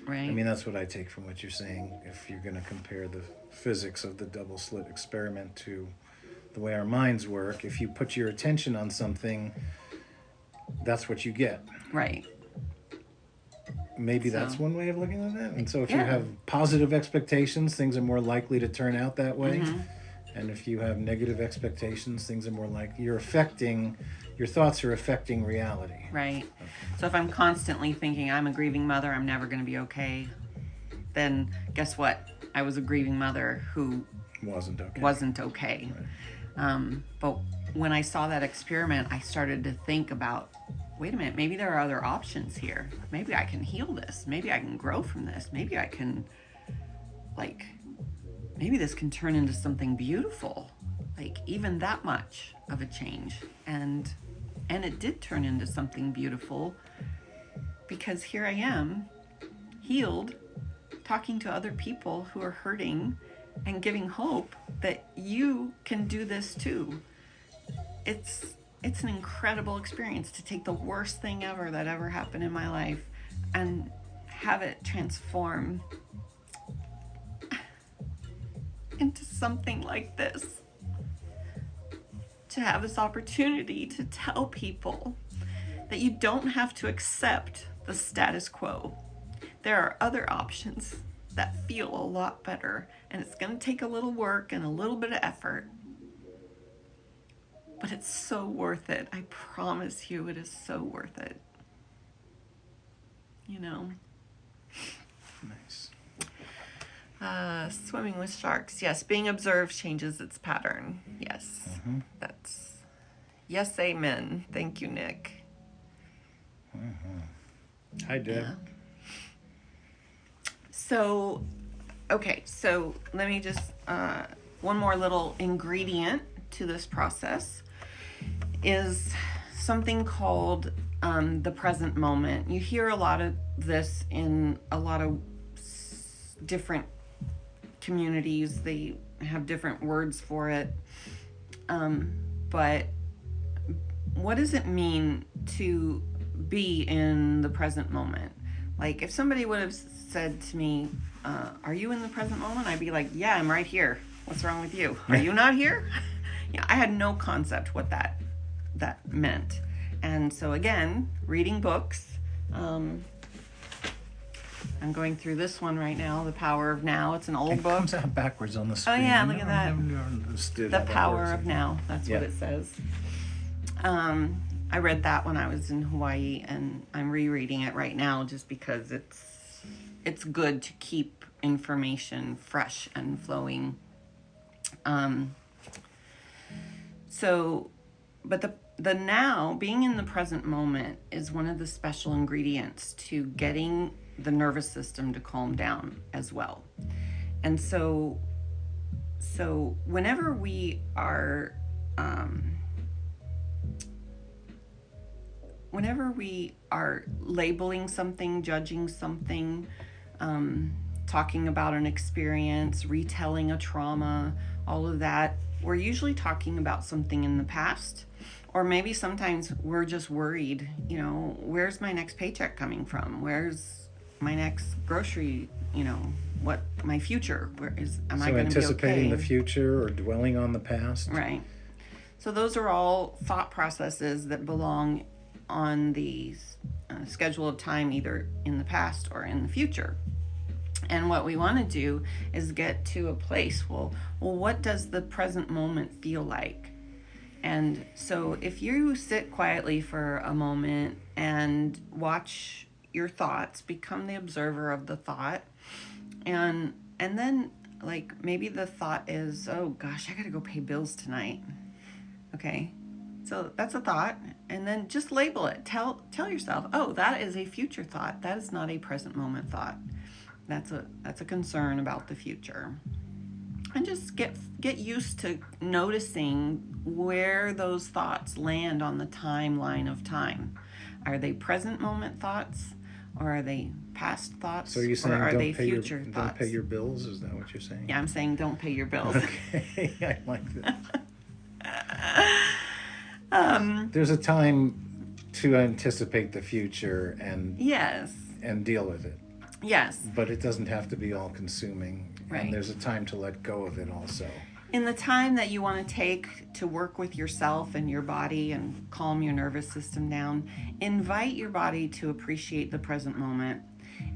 right. I mean, that's what I take from what you're saying. If you're going to compare the physics of the double slit experiment to the way our minds work, if you put your attention on something, that's what you get. Right. Maybe that's one way of looking at that. And so if you Yeah. have positive expectations, things are more likely to turn out that way. Mm-hmm. And if you have negative expectations, things are more likely. Your thoughts are affecting reality. Right. So if I'm constantly thinking I'm a grieving mother, I'm never going to be okay, then guess what? I was a grieving mother who Wasn't okay. Right. But when I saw that experiment, I started to think about, wait a minute, maybe there are other options here. Maybe I can heal this. Maybe I can grow from this. Maybe I can, maybe this can turn into something beautiful. Even that much of a change. And it did turn into something beautiful, because here I am, healed, talking to other people who are hurting and giving hope that you can do this too. It's an incredible experience to take the worst thing ever that ever happened in my life and have it transform into something like this. To have this opportunity to tell people that you don't have to accept the status quo. There are other options that feel a lot better, and it's going to take a little work and a little bit of effort, but it's so worth it. I promise you, it is so worth it. Nice. Swimming with sharks. Yes, being observed changes its pattern. Yes, Mm-hmm. that's... Yes, amen. Thank you, Nick. Mm-hmm. Hi, Deb. Yeah. So let me just, one more little ingredient to this process is something called the present moment. You hear a lot of this in a lot of different communities. They have different words for it. But what does it mean to be in the present moment? If somebody would have said to me, are you in the present moment? I'd be like, yeah, I'm right here. What's wrong with you? Are you not here? I had no concept what that meant. And so again, reading books, I'm going through this one right now, The Power of Now. It's an old It book. comes out backwards on the screen. Oh yeah, look at that. Never understood The how that Power works. of Now. That's what Yeah. it says. I read that when I was in Hawaii, and I'm rereading it right now just because it's good to keep information fresh and flowing. Um, so, but the now, being in the present moment, is one of the special ingredients to getting the nervous system to calm down as well. And so whenever we are labeling something, judging something, talking about an experience, retelling a trauma, all of that, we're usually talking about something in the past. Or maybe sometimes we're just worried, where's my next paycheck coming from? Where's my next grocery, what my future? Am I So going to be okay? anticipating the future or dwelling on the past. Right. So those are all thought processes that belong on the schedule of time, either in the past or in the future. And what we want to do is get to a place, well, what does the present moment feel like? And so if you sit quietly for a moment and watch your thoughts, become the observer of the thought, and then, like, maybe the thought is, oh gosh, I gotta go pay bills tonight. Okay, so that's a thought. And then just label it. Tell yourself, oh, that is a future thought. That is not a present moment thought. That's a concern about the future. And just get used to noticing where those thoughts land on the timeline of time. Are they present moment thoughts, or are they past thoughts? So are you saying or are don't they pay future your thoughts? don't pay your bills? Is that what you're saying? Yeah, I'm saying don't pay your bills. Okay, I like that. There's a time to anticipate the future and Yes. and deal with it. Yes. But it doesn't have to be all consuming. Right. And there's a time to let go of it also. In the time that you want to take to work with yourself and your body and calm your nervous system down, invite your body to appreciate the present moment.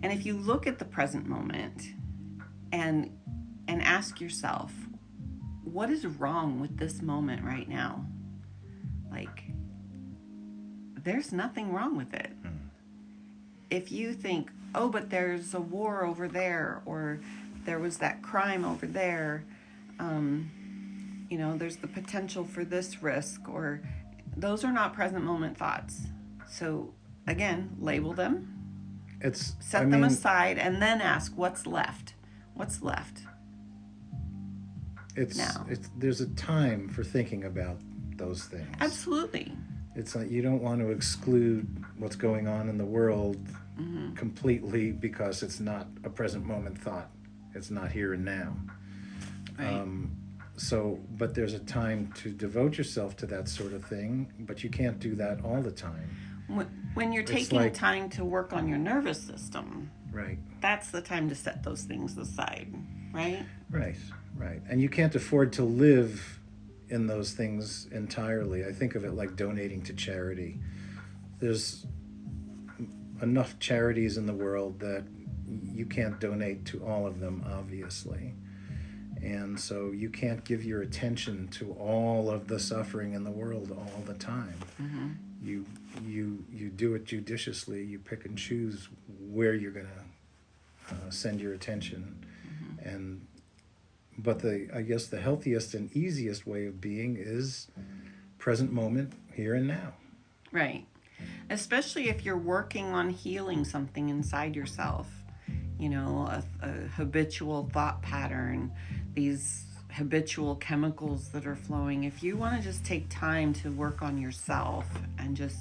And if you look at the present moment and ask yourself, what is wrong with this moment right now? Like, there's nothing wrong with it. If you think, oh, but there's a war over there, or there was that crime over there, there's the potential for this risk, or those are not present moment thoughts. So again, label them, set them aside, and then ask what's left. What's left? There's a time for thinking about those things. Absolutely. It's like you don't want to exclude what's going on in the world completely because it's not a present moment thought. It's not here and now. Right. But there's a time to devote yourself to that sort of thing, but you can't do that all the time. When you're taking time to work on your nervous system, right, that's the time to set those things aside, right? Right. And you can't afford to live in those things entirely. I think of it like donating to charity. There's enough charities in the world that you can't donate to all of them, obviously. And so you can't give your attention to all of the suffering in the world all the time. Mm-hmm. You do it judiciously. You pick and choose where you're going to send your attention. Mm-hmm. But I guess the healthiest and easiest way of being is present moment, here and now. Right. Especially if you're working on healing something inside yourself. A habitual thought pattern, these habitual chemicals that are flowing. If you want to just take time to work on yourself and just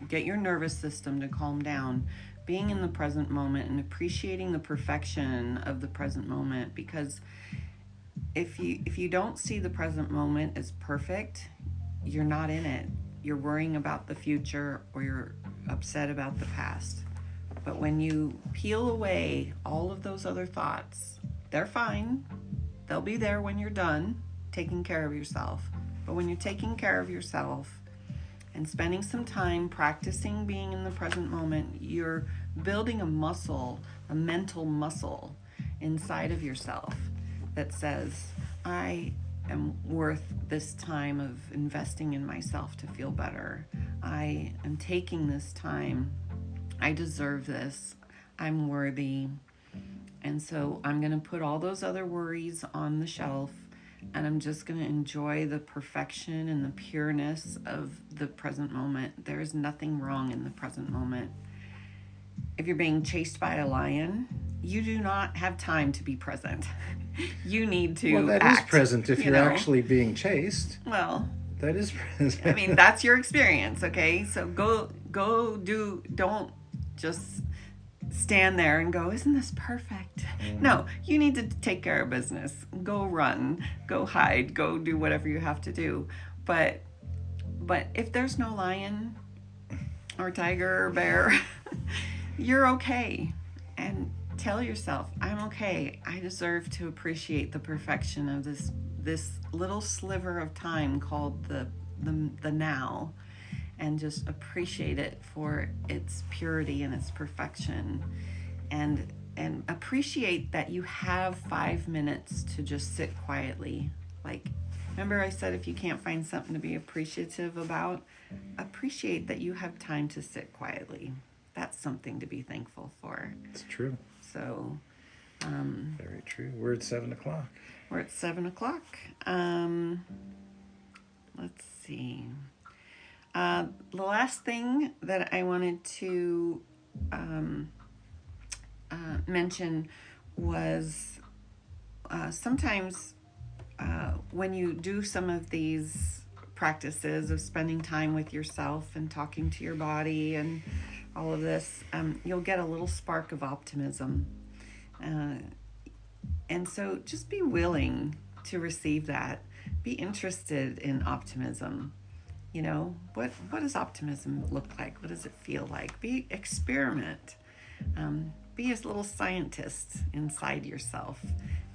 get your nervous system to calm down, being in the present moment and appreciating the perfection of the present moment, because if you don't see the present moment as perfect, you're not in it. You're worrying about the future, or you're upset about the past. But when you peel away all of those other thoughts, they're fine. They'll be there when you're done taking care of yourself. But when you're taking care of yourself and spending some time practicing being in the present moment, you're building a muscle, a mental muscle inside of yourself that says, I am worth this time of investing in myself to feel better. I am taking this time. I deserve this. I'm worthy. And so I'm going to put all those other worries on the shelf, and I'm just going to enjoy the perfection and the pureness of the present moment. There is nothing wrong in the present moment. If you're being chased by a lion, you do not have time to be present. You need to Well, that act, is present if you're know? actually being chased. Well, That is present. I mean, that's your experience, okay? So go do, don't just stand there and go, isn't this perfect? No, you need to take care of business. Go run, go hide, go do whatever you have to do. But if there's no lion or tiger or bear, you're okay. And tell yourself, I'm okay. I deserve to appreciate the perfection of this little sliver of time called the now, and just appreciate it for its purity and its perfection, and appreciate that you have 5 minutes to just sit quietly. Like, remember I said, if you can't find something to be appreciative about, appreciate that you have time to sit quietly. That's something to be thankful for. It's true. So Very true. We're at 7:00. we're at 7:00. Let's see. The last thing that I wanted to mention was sometimes when you do some of these practices of spending time with yourself and talking to your body and all of this, you'll get a little spark of optimism. And so just be willing to receive that. Be interested in optimism. You know, what does optimism look like? What does it feel like? Experiment. Be a little scientist inside yourself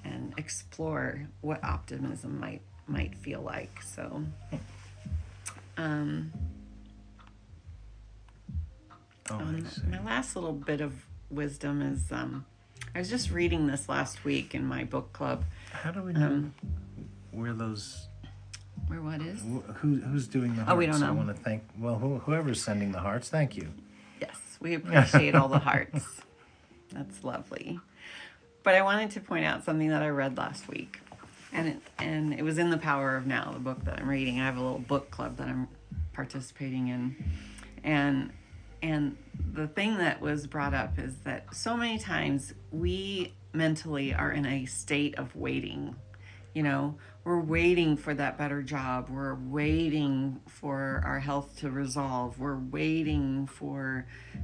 and explore what optimism might feel like. So, my last little bit of wisdom is, I was just reading this last week in my book club. How do we know where those... Where what is? Who's doing the hearts? Oh, we don't know. I want to thank, whoever's sending the hearts, thank you. Yes, we appreciate all the hearts. That's lovely. But I wanted to point out something that I read last week. And it was in The Power of Now, the book that I'm reading. I have a little book club that I'm participating in. And the thing that was brought up is that so many times we mentally are in a state of waiting. You know, we're waiting for that better job. We're waiting for our health to resolve. We're waiting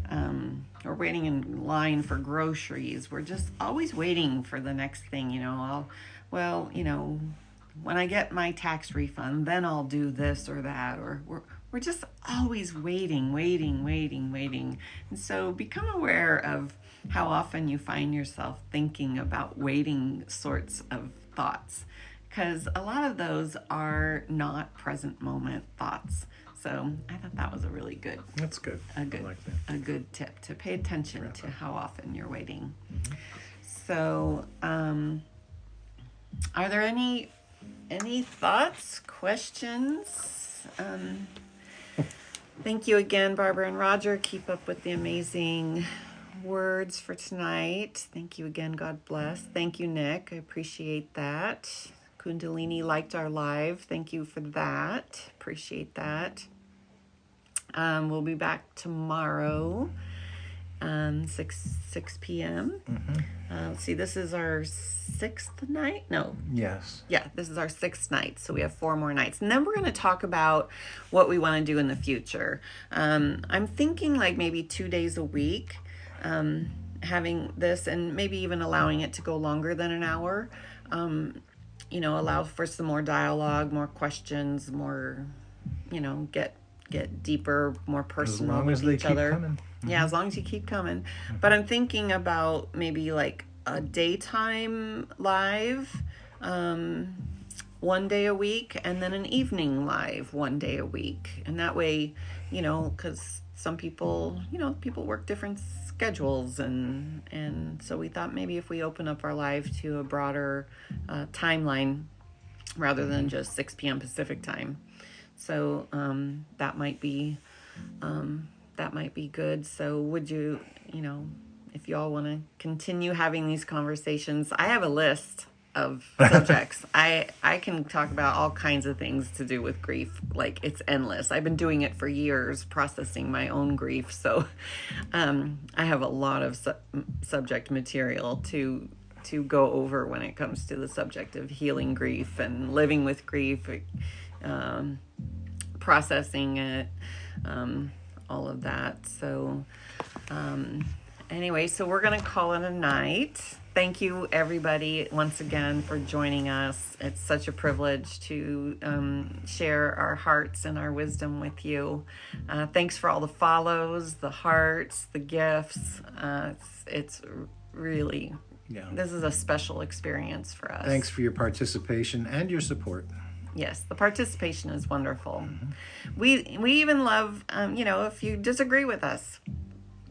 in line for groceries. We're just always waiting for the next thing, you know. When I get my tax refund, then I'll do this or that. Or we're just always waiting. And so become aware of how often you find yourself thinking about waiting sorts of thoughts, because a lot of those are not present moment thoughts. So I thought that was a really good. That's good. I like that. A good tip to pay attention to how often you're waiting. Mm-hmm. So, are there any thoughts, questions? Thank you again, Barbara and Roger. Keep up with the amazing words for tonight. Thank you again. God bless. Thank you, Nick. I appreciate that. Kundalini liked our live. Thank you for that. Appreciate that. We'll be back tomorrow, 6 p.m. Mm-hmm. Let's see, this is our 6th night? No. Yes. Yeah, this is our 6th night, so we have 4 more nights. And then we're going to talk about what we want to do in the future. I'm thinking like maybe 2 days a week, having this, and maybe even allowing it to go longer than an hour. Allow for some more dialogue, more questions, more, get deeper, more personal with each other. Mm-hmm. Yeah, as long as you keep coming. Mm-hmm. But I'm thinking about maybe like a daytime live 1 day a week, and then an evening live 1 day a week. And that way, because some people, people work different schedules, and so we thought maybe if we open up our live to a broader timeline, rather than just 6 p.m. Pacific time. So that might be good. So would you, if y'all want to continue having these conversations, I have a list of subjects. I can talk about all kinds of things to do with grief. Like, it's endless. I've been doing it for years, processing my own grief. So I have a lot of subject material to go over when it comes to the subject of healing grief and living with grief, processing it, all of that. So anyway, so we're going to call it a night. Thank you, everybody, once again for joining us. It's such a privilege to share our hearts and our wisdom with you. Thanks for all the follows, the hearts, the gifts. It's really, this is a special experience for us. Thanks for your participation and your support. Yes, the participation is wonderful. Mm-hmm. We even love, if you disagree with us,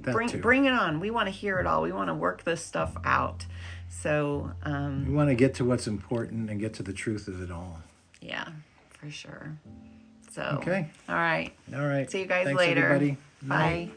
bring it on. We want to hear it all. We want to work this stuff out. So we want to get to what's important and get to the truth of it all. Yeah, for sure. So okay. All right. See you guys Thanks, later. Everybody. Bye.